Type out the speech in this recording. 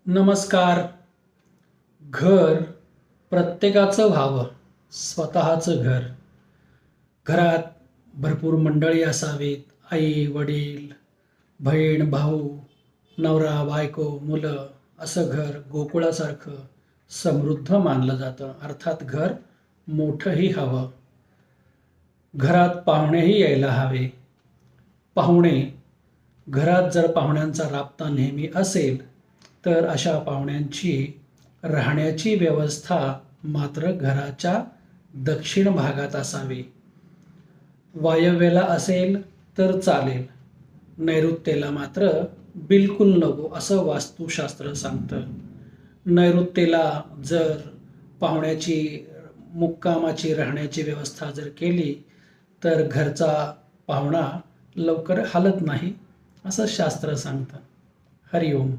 नमस्कार. घर प्रत्येकाचं व्हावं, स्वतःचं घर. घरात भरपूर मंडळी असावीत. आई वडील, बहीण भाऊ, नवरा बायको, मुलं, असं घर गोकुळासारखं समृद्ध मानलं जातं. अर्थात घर मोठंही हवं. घरात पाहुणेही यायला हवे. पाहुणे घरात जर पाहुण्यांचा राबता नेहमी असेल तर अशा पाहुण्यांची राहण्याची व्यवस्था मात्र घराच्या दक्षिण भागात असावी. वायव्येला असेल तर चालेल, नैऋत्येला मात्र बिलकुल नको असं वास्तुशास्त्र सांगतं. नैऋत्येला जर पाहुण्याची मुक्कामाची राहण्याची व्यवस्था जर केली तर घरचा पाहुणा लवकर हालत नाही असं शास्त्र सांगतं. हरिओम.